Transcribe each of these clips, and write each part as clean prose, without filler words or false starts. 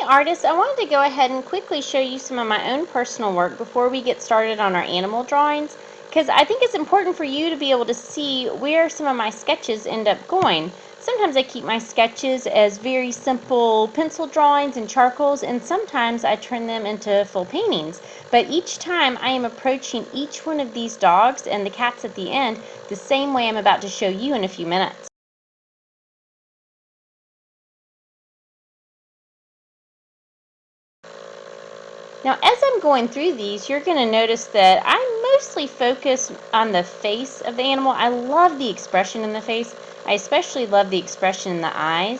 artists, I wanted to go ahead and quickly show you some of my own personal work before we get started on our animal drawings, because I think it's important for you to be able to see where some of my sketches end up going. Sometimes I keep my sketches as very simple pencil drawings and charcoals, and sometimes I turn them into full paintings. But each time I am approaching each one of these dogs and the cats at the end the same way I'm about to show you in a few minutes. Now, as I'm going through these, you're going to notice that I mostly focus on the face of the animal. I love the expression in the face. I especially love the expression in the eyes.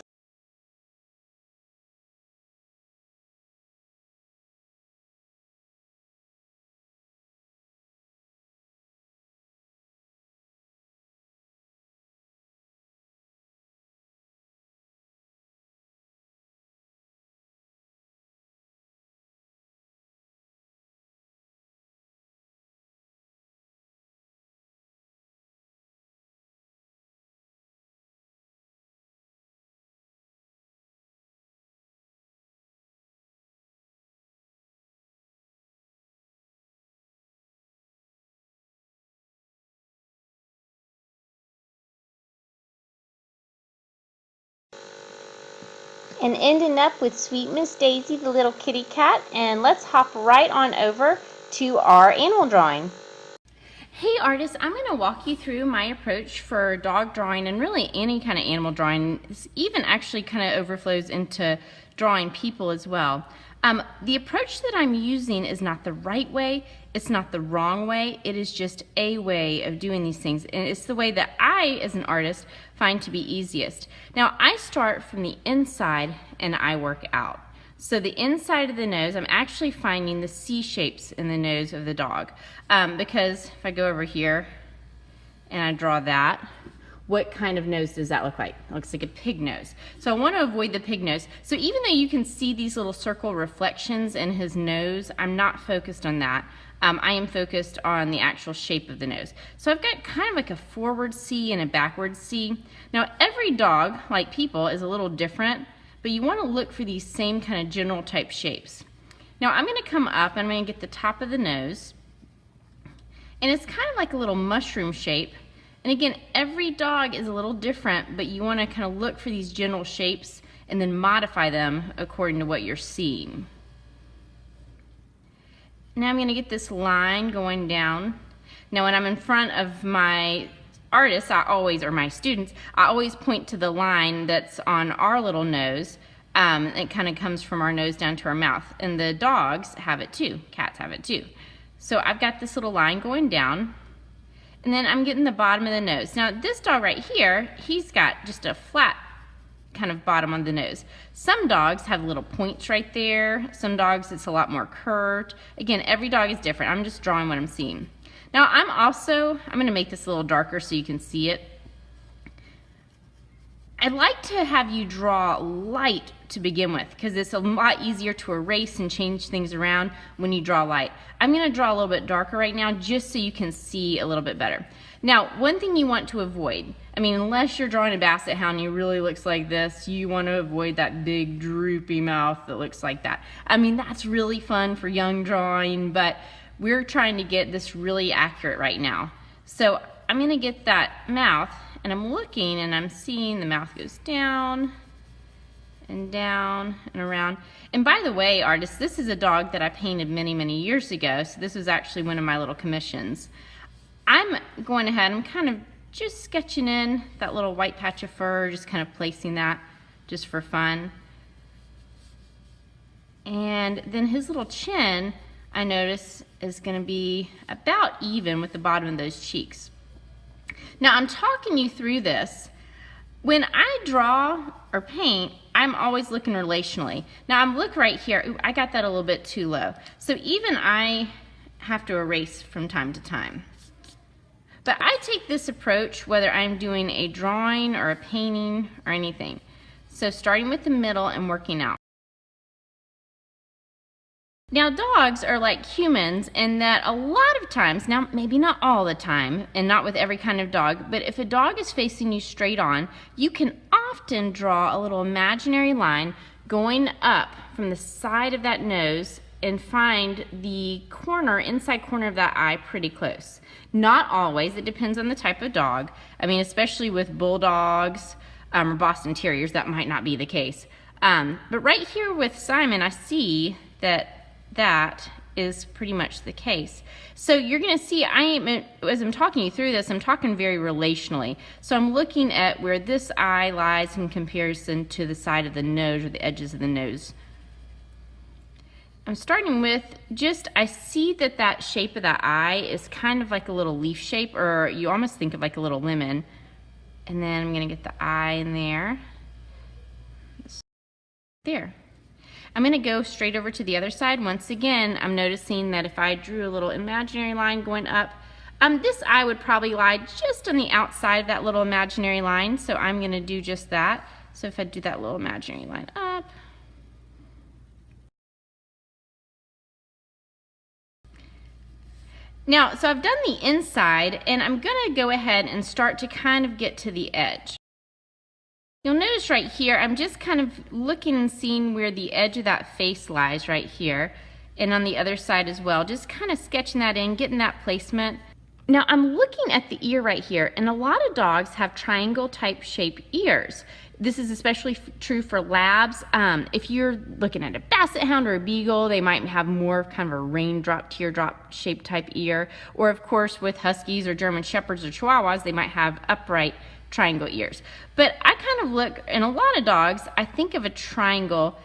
And ending up with Sweet Miss Daisy, the little kitty cat. And let's hop right on over to our animal drawing. Hey artists, I'm going to walk you through my approach for dog drawing and really any kind of animal drawing. This even actually kind of overflows into drawing people as well. The approach that I'm using is not the right way, it's not the wrong way, it is just a way of doing these things, and it's the way that I, as an artist, find to be easiest. Now, I start from the inside and I work out. So the inside of the nose, I'm actually finding the C shapes in the nose of the dog, because if I go over here and I draw that, what kind of nose does that look like? It looks like a pig nose. So I want to avoid the pig nose. So even though you can see these little circle reflections in his nose, I'm not focused on that. I am focused on the actual shape of the nose. So I've got kind of like a forward C and a backward C. Now every dog, like people, is a little different, but you want to look for these same kind of general type shapes. Now I'm going to come up and I'm going to get the top of the nose, and it's kind of like a little mushroom shape. And again, every dog is a little different, but you want to kind of look for these general shapes and then modify them according to what you're seeing. Now I'm going to get this line going down. Now when I'm in front of my artists, or my students, I always point to the line that's on our little nose. It kind of comes from our nose down to our mouth. And the dogs have it too. Cats have it too. So I've got this little line going down. And then I'm getting the bottom of the nose. Now this dog right here, he's got just a flat kind of bottom on the nose. Some dogs have little points right there. Some dogs it's a lot more curved. Again, every dog is different. I'm just drawing what I'm seeing. Now I'm going to make this a little darker so you can see it. I'd like to have you draw light to begin with because it's a lot easier to erase and change things around when you draw light. I'm going to draw a little bit darker right now just so you can see a little bit better. Now, one thing you want to avoid, unless you're drawing a basset hound and he really looks like this, you want to avoid that big droopy mouth that looks like that. That's really fun for young drawing, but we're trying to get this really accurate right now. So I'm going to get that mouth, and I'm looking and I'm seeing the mouth goes down and down and around. And by the way, artists, this is a dog that I painted many, many years ago, so this was actually one of my little commissions. I'm going ahead, I'm kind of just sketching in that little white patch of fur, just kind of placing that just for fun. And then his little chin, I notice, is going to be about even with the bottom of those cheeks. Now I'm talking you through this. When I draw or paint, I'm always looking relationally. Now I'm looking right here. Ooh, I got that a little bit too low. So even I have to erase from time to time. But I take this approach whether I'm doing a drawing or a painting or anything. So starting with the middle and working out. Now dogs are like humans in that a lot of times, now maybe not all the time and not with every kind of dog, but if a dog is facing you straight on, you can often draw a little imaginary line going up from the side of that nose and find the corner, inside corner of that eye pretty close. Not always, it depends on the type of dog. I mean, especially with bulldogs or Boston Terriers, that might not be the case. But right here with Simon, I see that that is pretty much the case. So you're gonna see, as I'm talking you through this, I'm talking very relationally. So I'm looking at where this eye lies in comparison to the side of the nose or the edges of the nose. I'm starting with I see that that shape of that eye is kind of like a little leaf shape, or you almost think of like a little lemon. And then I'm gonna get the eye in there. There. I'm gonna go straight over to the other side. Once again, I'm noticing that if I drew a little imaginary line going up, this eye would probably lie just on the outside of that little imaginary line, so I'm gonna do just that. So if I do that little imaginary line up, now, so I've done the inside, and I'm gonna go ahead and start to kind of get to the edge. You'll notice right here, I'm just kind of looking and seeing where the edge of that face lies right here, and on the other side as well, just kind of sketching that in, getting that placement. Now I'm looking at the ear right here, and a lot of dogs have triangle type shaped ears. This is especially true for labs. If you're looking at a basset hound or a beagle, they might have more kind of a raindrop, teardrop shaped type ear. Or of course with huskies or German shepherds or chihuahuas, they might have upright triangle ears. But I kind of look, in a lot of dogs, I think of a triangle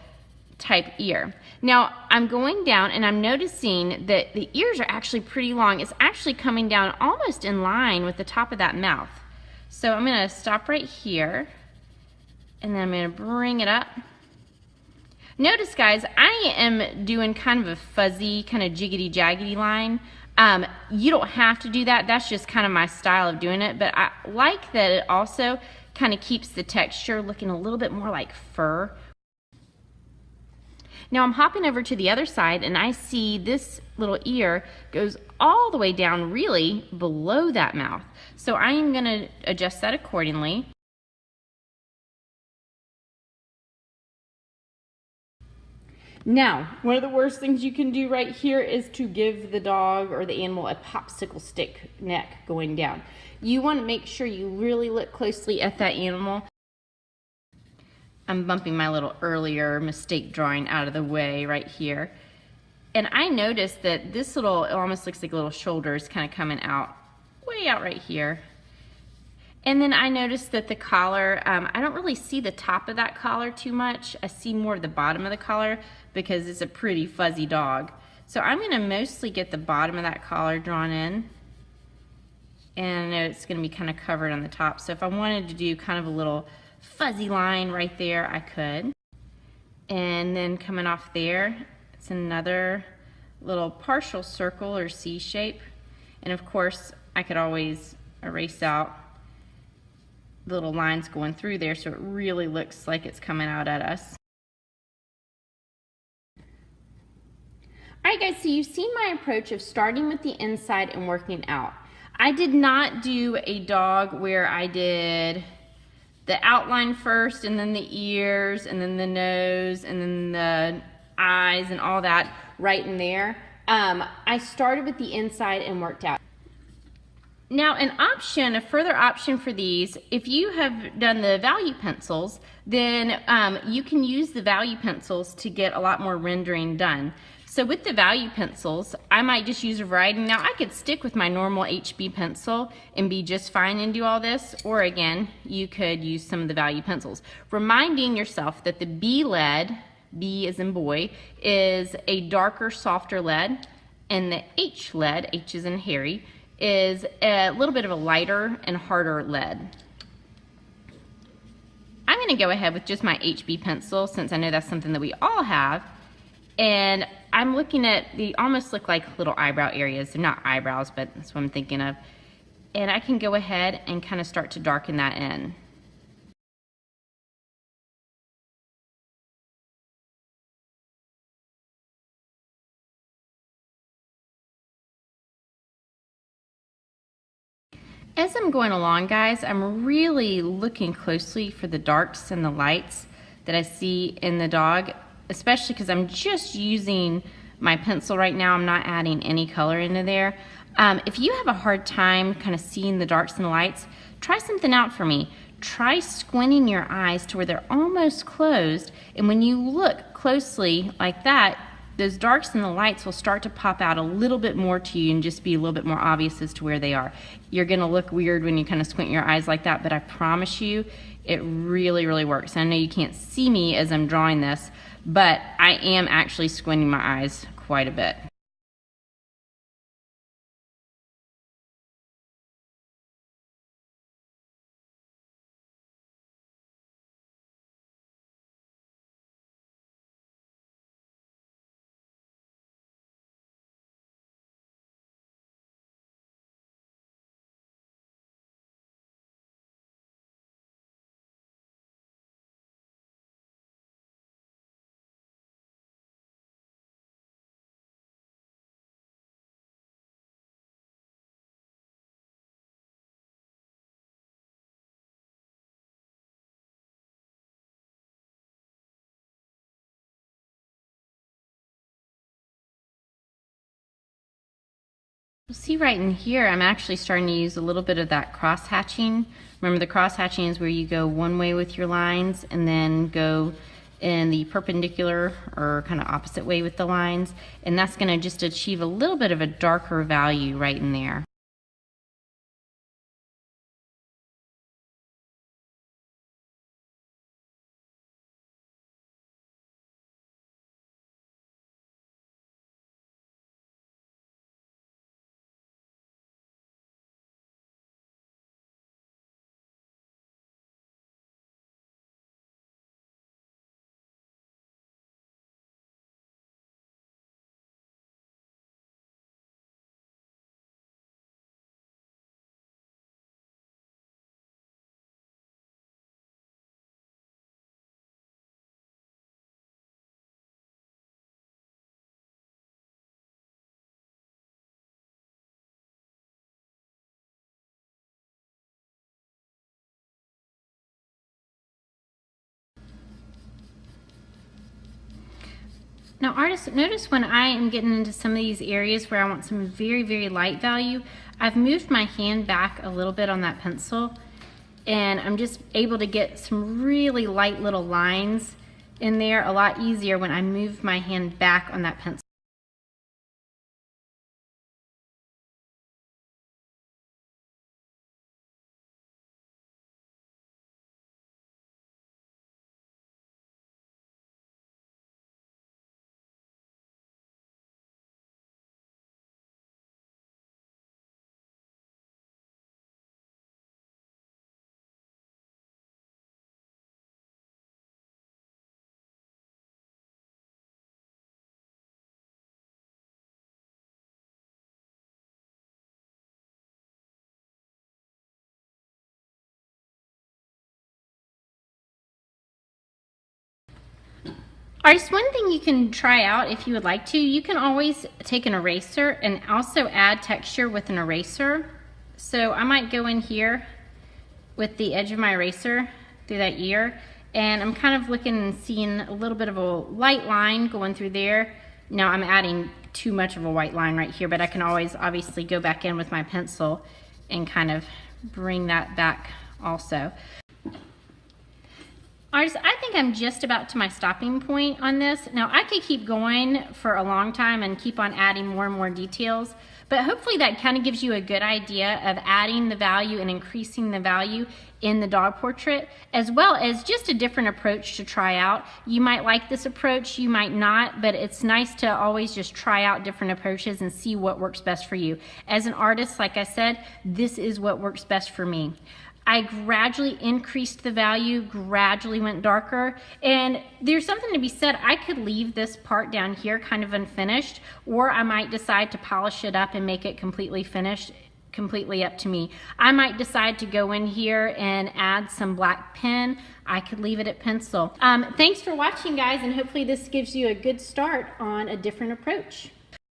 type ear. Now I'm going down and I'm noticing that the ears are actually pretty long. It's actually coming down almost in line with the top of that mouth. So I'm gonna stop right here, and then I'm gonna bring it up. Notice guys, I am doing kind of a fuzzy, kind of jiggity jaggedy line. You don't have to do that. That's just kind of my style of doing it, but I like that it also kind of keeps the texture looking a little bit more like fur. Now I'm hopping over to the other side, and I see this little ear goes all the way down really below that mouth. So I am gonna adjust that accordingly. Now, one of the worst things you can do right here is to give the dog or the animal a popsicle stick neck going down. You want to make sure you really look closely at that animal. I'm bumping my little earlier mistake drawing out of the way right here. And I noticed that this little, it almost looks like a little shoulder is kind of coming out, way out right here. And then I noticed that the collar, I don't really see the top of that collar too much. I see more of the bottom of the collar because it's a pretty fuzzy dog. So I'm gonna mostly get the bottom of that collar drawn in. And I know it's gonna be kind of covered on the top. So if I wanted to do kind of a little fuzzy line right there, I could. And then coming off there, it's another little partial circle or C shape. And of course, I could always erase out little lines going through there so it really looks like it's coming out at us. Alright guys, so you've seen my approach of starting with the inside and working out. I did not do a dog where I did the outline first and then the ears and then the nose and then the eyes and all that right in there. I started with the inside and worked out. Now a further option for these, if you have done the value pencils, then you can use the value pencils to get a lot more rendering done. So with the value pencils, I might just use a variety. Now I could stick with my normal HB pencil and be just fine and do all this, or again, you could use some of the value pencils. Reminding yourself that the B lead, B as in boy, is a darker, softer lead, and the H lead, H as in Harry, is a little bit of a lighter and harder lead. I'm gonna go ahead with just my HB pencil since I know that's something that we all have. And I'm looking at, they almost look like little eyebrow areas. They're not eyebrows, but that's what I'm thinking of. And I can go ahead and kind of start to darken that in. As I'm going along, guys, I'm really looking closely for the darks and the lights that I see in the dog, especially because I'm just using my pencil right now. I'm not adding any color into there. If you have a hard time kind of seeing the darks and the lights, try something out for me. Try squinting your eyes to where they're almost closed, and when you look closely like that, those darks and the lights will start to pop out a little bit more to you and just be a little bit more obvious as to where they are. You're gonna look weird when you kind of squint your eyes like that, but I promise you, it really, really works. I know you can't see me as I'm drawing this, but I am actually squinting my eyes quite a bit. You'll see right in here, I'm actually starting to use a little bit of that cross hatching. Remember, the cross hatching is where you go one way with your lines and then go in the perpendicular or kind of opposite way with the lines. And that's gonna just achieve a little bit of a darker value right in there. Now artists, notice when I am getting into some of these areas where I want some very, very light value, I've moved my hand back a little bit on that pencil, and I'm just able to get some really light little lines in there a lot easier when I move my hand back on that pencil. Artists, one thing you can try out if you would like to, you can always take an eraser and also add texture with an eraser. So I might go in here with the edge of my eraser through that ear, and I'm kind of looking and seeing a little bit of a light line going through there. Now I'm adding too much of a white line right here, but I can always obviously go back in with my pencil and kind of bring that back also. Artists, I think I'm just about to my stopping point on this. Now I could keep going for a long time and keep on adding more and more details, but hopefully that kind of gives you a good idea of adding the value and increasing the value in the dog portrait, as well as just a different approach to try out. You might like this approach, you might not, but it's nice to always just try out different approaches and see what works best for you. As an artist, like I said, this is what works best for me. I gradually increased the value, gradually went darker, and there's something to be said. I could leave this part down here kind of unfinished, or I might decide to polish it up and make it completely finished, completely up to me. I might decide to go in here and add some black pen. I could leave it at pencil. Thanks for watching, guys, and hopefully this gives you a good start on a different approach.